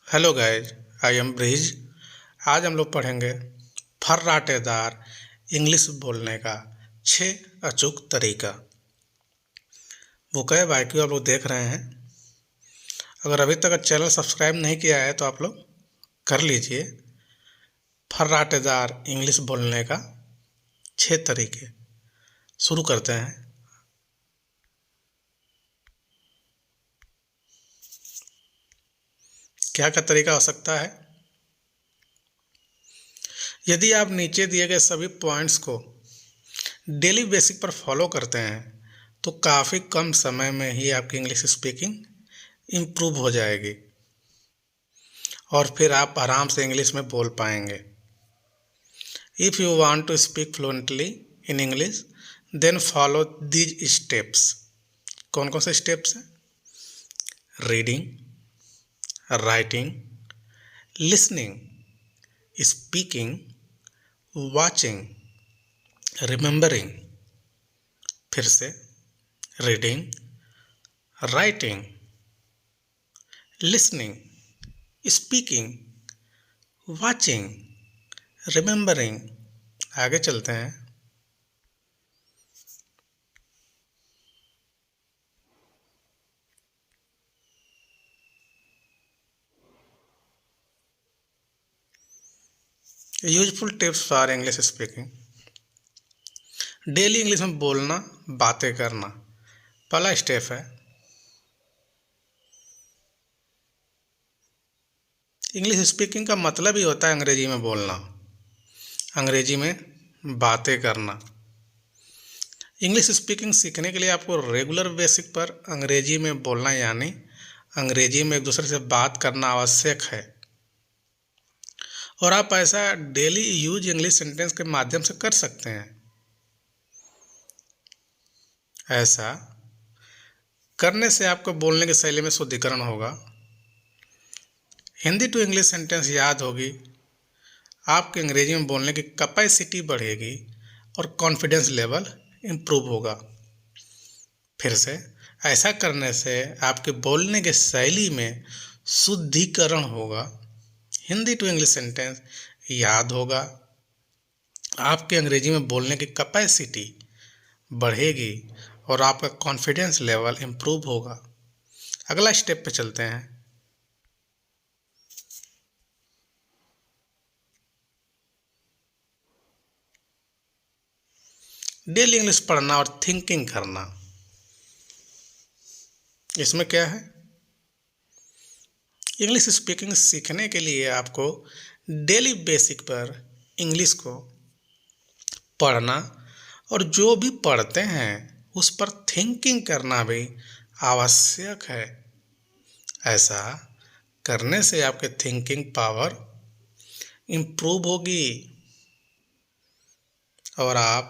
Hello guys, I am bridge. आज हम लोग पढ़ेंगे फर्राटेदार इंग्लिश बोलने का 6 अचूक तरीका। वो कहे भाई क्यों आप लोग देख रहे हैं। अगर अभी तक चैनल सब्सक्राइब नहीं किया है तो आप लोग कर लीजिए। फर्राटेदार इंग्लिश बोलने का 6 तरीके शुरू करते हैं। क्या क्या तरीका हो सकता है? यदि आप नीचे दिए गए सभी पॉइंट्स को डेली बेसिक पर फॉलो करते हैं तो काफ़ी कम समय में ही आपकी इंग्लिश स्पीकिंग इम्प्रूव हो जाएगी और फिर आप आराम से इंग्लिश में बोल पाएंगे। If you want to speak fluently in English then follow these steps. कौन कौन से स्टेप्स हैं? Reading, writing, listening, speaking, watching, remembering. फिर से reading, writing, listening, speaking, watching, remembering. आगे चलते हैं। Useful tips for English speaking. Daily English में बोलना, बातें करना। पहला स्टेप है इंग्लिश स्पीकिंग का मतलब ही होता है अंग्रेजी में बोलना, अंग्रेजी में बातें करना। इंग्लिश स्पीकिंग सीखने के लिए आपको रेगुलर बेसिक पर अंग्रेजी में बोलना यानी अंग्रेजी में एक दूसरे से बात करना आवश्यक है। और आप ऐसा डेली यूज इंग्लिश सेंटेंस के माध्यम से कर सकते हैं। ऐसा करने से आपको बोलने की शैली में शुद्धिकरण होगा, हिंदी टू इंग्लिश सेंटेंस याद होगी, आपके अंग्रेजी में बोलने की कैपेसिटी बढ़ेगी और कॉन्फिडेंस लेवल इम्प्रूव होगा। फिर से ऐसा करने से आपके बोलने की शैली में शुद्धिकरण होगा, हिंदी टू इंग्लिश सेंटेंस याद होगा, आपके अंग्रेजी में बोलने की कैपेसिटी बढ़ेगी और आपका कॉन्फिडेंस लेवल इम्प्रूव होगा। अगला स्टेप पे चलते हैं। डेली इंग्लिश पढ़ना और थिंकिंग करना। इसमें क्या है? इंग्लिश स्पीकिंग सीखने के लिए आपको डेली बेसिक पर इंग्लिश को पढ़ना और जो भी पढ़ते हैं उस पर थिंकिंग करना भी आवश्यक है। ऐसा करने से आपके थिंकिंग पावर इम्प्रूव होगी और आप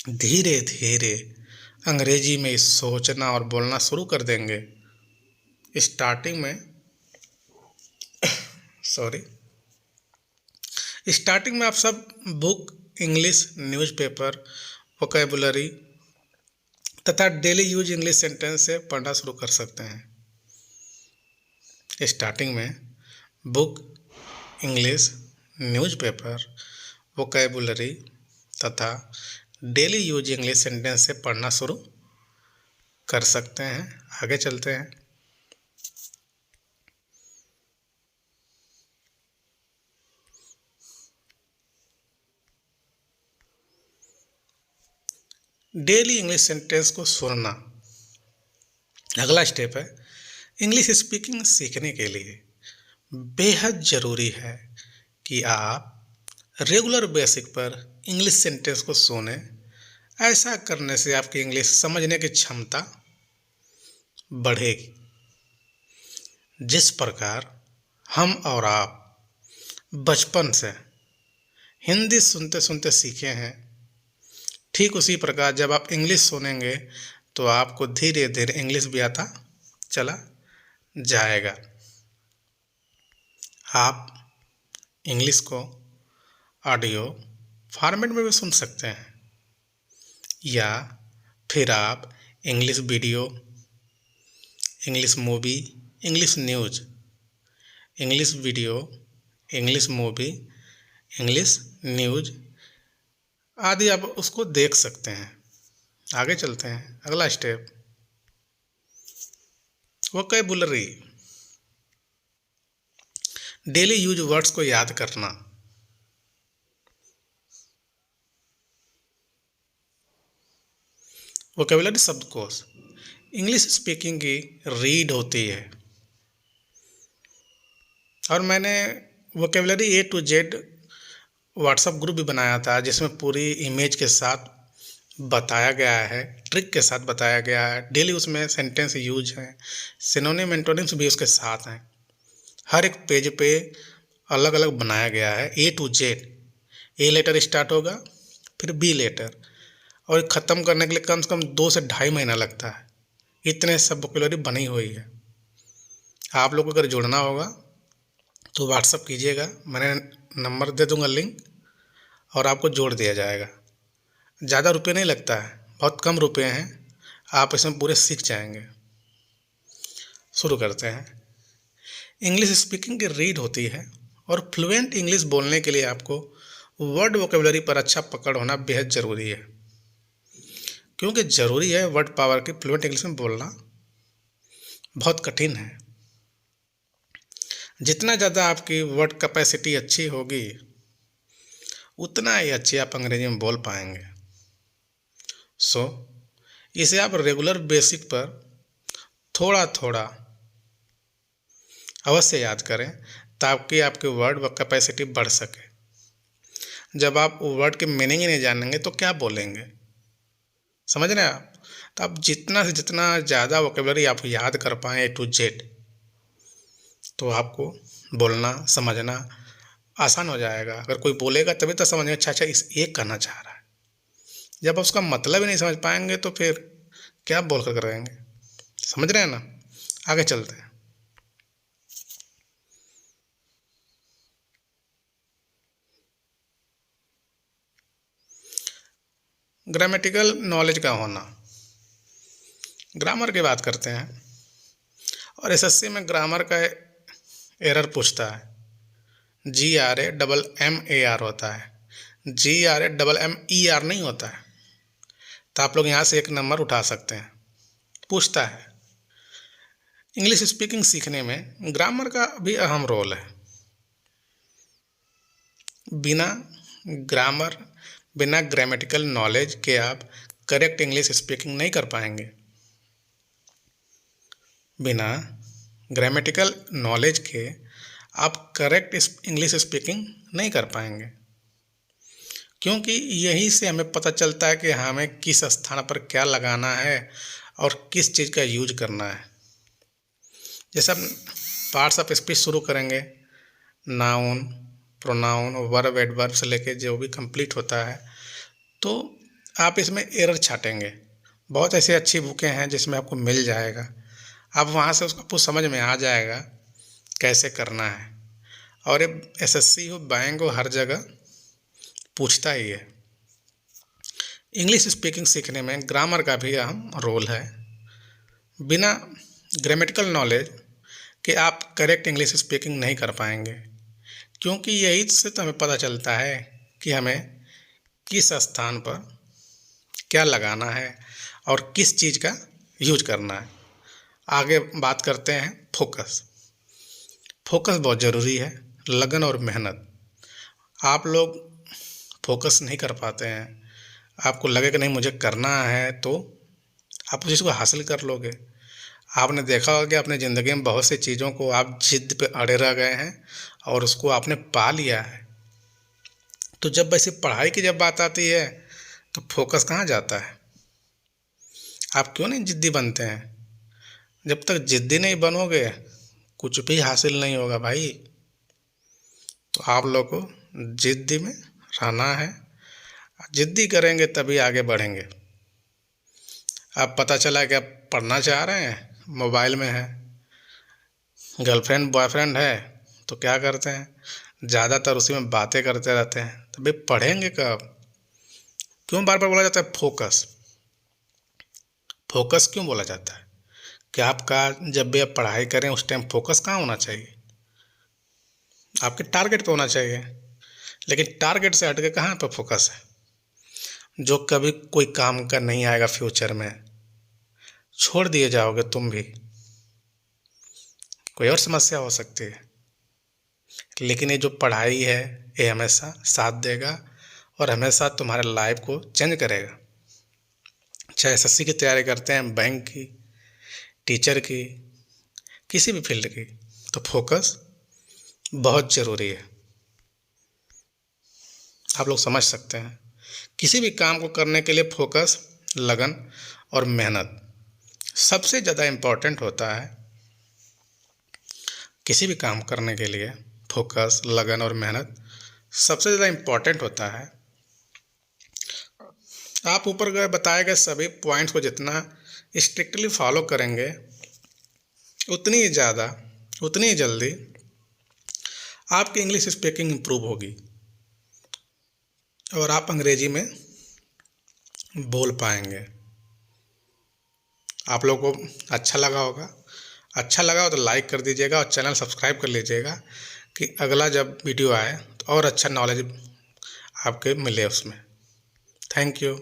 धीरे धीरे अंग्रेजी में सोचना और बोलना शुरू कर देंगे। स्टार्टिंग में आप सब बुक, इंग्लिश न्यूज़पेपर, वोकैबुलरी तथा डेली यूज इंग्लिश सेंटेंस से पढ़ना शुरू कर सकते हैं। स्टार्टिंग में बुक, इंग्लिश न्यूज़पेपर, वोकैबुलरी तथा डेली यूज इंग्लिश सेंटेंस से पढ़ना शुरू कर सकते हैं। आगे चलते हैं। डेली इंग्लिश सेंटेंस को सुनना। अगला स्टेप है इंग्लिश स्पीकिंग सीखने के लिए बेहद ज़रूरी है कि आप रेगुलर बेसिक पर इंग्लिश सेंटेंस को सुने। ऐसा करने से आपकी इंग्लिश समझने की क्षमता बढ़ेगी। जिस प्रकार हम और आप बचपन से हिंदी सुनते सुनते सीखे हैं, ठीक उसी प्रकार जब आप इंग्लिश सुनेंगे तो आपको धीरे धीरे इंग्लिश भी आता चला जाएगा। आप इंग्लिश को ऑडियो फॉर्मेट में भी सुन सकते हैं या फिर आप English video, English movie, English news English video, English movie, English news आदि आप उसको देख सकते हैं। आगे चलते हैं, अगला step vocabulary, daily use words को याद करना। वोकैबुलरी शब्दकोश इंग्लिश स्पीकिंग की रीड होती है, और मैंने vocabulary A to Z WhatsApp group भी बनाया था, जिसमें पूरी इमेज के साथ बताया गया है, ट्रिक के साथ बताया गया है। डेली उसमें सेंटेंस यूज है, सिनोनिम एंटोनिम्स भी उसके साथ हैं। हर एक पेज पे अलग अलग बनाया गया है A to Z। A letter start होगा, फिर बी लेटर, और ख़त्म करने के लिए कम से कम 2 से ढाई महीना लगता है। इतने सब वोकैबुलरी बनी हुई है। आप लोग को अगर जुड़ना होगा तो व्हाट्सअप कीजिएगा, मैंने नंबर दे दूंगा लिंक, और आपको जोड़ दिया जाएगा। ज़्यादा रुपये नहीं लगता है, बहुत कम रुपये हैं, आप इसमें पूरे सीख जाएंगे। शुरू करते हैं। इंग्लिश स्पीकिंग की रीड होती है, और फ्लुएंट इंग्लिश बोलने के लिए आपको वर्ड वोकैबुलरी पर अच्छा पकड़ होना बेहद ज़रूरी है, क्योंकि ज़रूरी है वर्ड पावर की फ्लुएंट इंग्लिश में बोलना बहुत कठिन है। जितना ज़्यादा आपकी वर्ड कैपेसिटी अच्छी होगी, उतना ही अच्छी आप अंग्रेजी में बोल पाएंगे। इसे आप रेगुलर बेसिक पर थोड़ा थोड़ा अवश्य याद करें, ताकि आपकी वर्ड व कैपेसिटी बढ़ सके। जब आप वर्ड के मीनिंग ही नहीं जानेंगे तो क्या बोलेंगे, समझ रहे हैं आप? तो आप जितना से जितना ज़्यादा वोकैबुलरी आप याद कर पाएँ A to Z, तो आपको बोलना समझना आसान हो जाएगा। अगर कोई बोलेगा तभी तो समझ में अच्छा इस ये कहना चाह रहा है। जब आप उसका मतलब ही नहीं समझ पाएंगे तो फिर क्या बोल कर करेंगे, समझ रहे हैं ना? आगे चलते हैं। ग्रामेटिकल नॉलेज का होना, ग्रामर की बात करते हैं, और एसएससी में ग्रामर का एरर पूछता है। GRAMMAR होता है, GRAMMER नहीं होता है। तो आप लोग यहाँ से एक नंबर उठा सकते हैं। पूछता है। इंग्लिश स्पीकिंग सीखने में ग्रामर का भी अहम रोल है। बिना ग्रामेटिकल नॉलेज के आप करेक्ट इंग्लिश स्पीकिंग नहीं कर पाएंगे। बिना ग्रामेटिकल नॉलेज के आप करेक्ट इंग्लिश स्पीकिंग नहीं कर पाएंगे, क्योंकि यहीं से हमें पता चलता है कि हमें किस स्थान पर क्या लगाना है और किस चीज़ का यूज करना है। जैसे हम पार्ट्स ऑफ स्पीच शुरू करेंगे, नाउन, प्रोनाउन, वर्ब, एडवर्ब से लेके जो भी कंप्लीट होता है, तो आप इसमें एरर छाटेंगे। बहुत ऐसी अच्छी बुकें हैं जिसमें आपको मिल जाएगा, आप वहाँ से उसको समझ में आ जाएगा कैसे करना है। और ये एसएससी हो, बैंक हो, हर जगह पूछता ही है। इंग्लिश स्पीकिंग सीखने में ग्रामर का भी अहम रोल है। बिना ग्रामेटिकल नॉलेज के आप करेक्ट इंग्लिश स्पीकिंग नहीं कर पाएंगे, क्योंकि यही से तो हमें पता चलता है कि हमें किस स्थान पर क्या लगाना है और किस चीज़ का यूज करना है। आगे बात करते हैं फोकस। फोकस बहुत ज़रूरी है, लगन और मेहनत। आप लोग फोकस नहीं कर पाते हैं, आपको लगे कि नहीं मुझे करना है, तो आप उस चीज़ को हासिल कर लोगे। आपने देखा होगा कि अपने ज़िंदगी में बहुत सी चीज़ों को आप जिद पे अड़े रह गए हैं और उसको आपने पा लिया है। तो जब वैसे पढ़ाई की जब बात आती है तो फोकस कहाँ जाता है? आप क्यों नहीं जिद्दी बनते हैं? जब तक जिद्दी नहीं बनोगे कुछ भी हासिल नहीं होगा भाई। तो आप लोग को जिद्दी में रहना है, जिद्दी करेंगे तभी आगे बढ़ेंगे। अब पता चला कि आप पढ़ना चाह रहे हैं, मोबाइल में है, गर्लफ्रेंड बॉयफ्रेंड है, तो क्या करते हैं, ज़्यादातर उसी में बातें करते रहते हैं। तो भाई पढ़ेंगे कब? क्यों बार बार बोला जाता है फोकस? फोकस क्यों बोला जाता है कि आपका जब भी आप पढ़ाई करें उस टाइम फोकस कहाँ होना चाहिए? आपके टारगेट पे होना चाहिए। लेकिन टारगेट से हट के कहाँ पे फोकस है, जो कभी कोई काम का नहीं आएगा फ्यूचर में, छोड़ दिए जाओगे तुम भी, कोई और समस्या हो सकती है। लेकिन ये जो पढ़ाई है, ये हमेशा साथ देगा और हमेशा तुम्हारे लाइफ को चेंज करेगा। चाहे एसएससी की तैयारी करते हैं, बैंक की, टीचर की, किसी भी फील्ड की, तो फोकस बहुत ज़रूरी है। आप लोग समझ सकते हैं, किसी भी काम को करने के लिए फोकस, लगन और मेहनत सबसे ज़्यादा इम्पोर्टेंट होता है। किसी भी काम करने के लिए फोकस, लगन और मेहनत सबसे ज़्यादा इम्पोर्टेंट होता है। आप ऊपर गए बताए गए सभी पॉइंट्स को जितना स्ट्रिक्टली फॉलो करेंगे, उतनी ही ज़्यादा, उतनी ही जल्दी आपकी इंग्लिश स्पीकिंग इम्प्रूव होगी और आप अंग्रेजी में बोल पाएंगे। आप लोगों को अच्छा लगा होगा। अच्छा लगा हो तो लाइक कर दीजिएगा और चैनल सब्सक्राइब कर लीजिएगा कि अगला जब वीडियो आए तो और अच्छा नॉलेज आपके मिले उसमें। Thank you.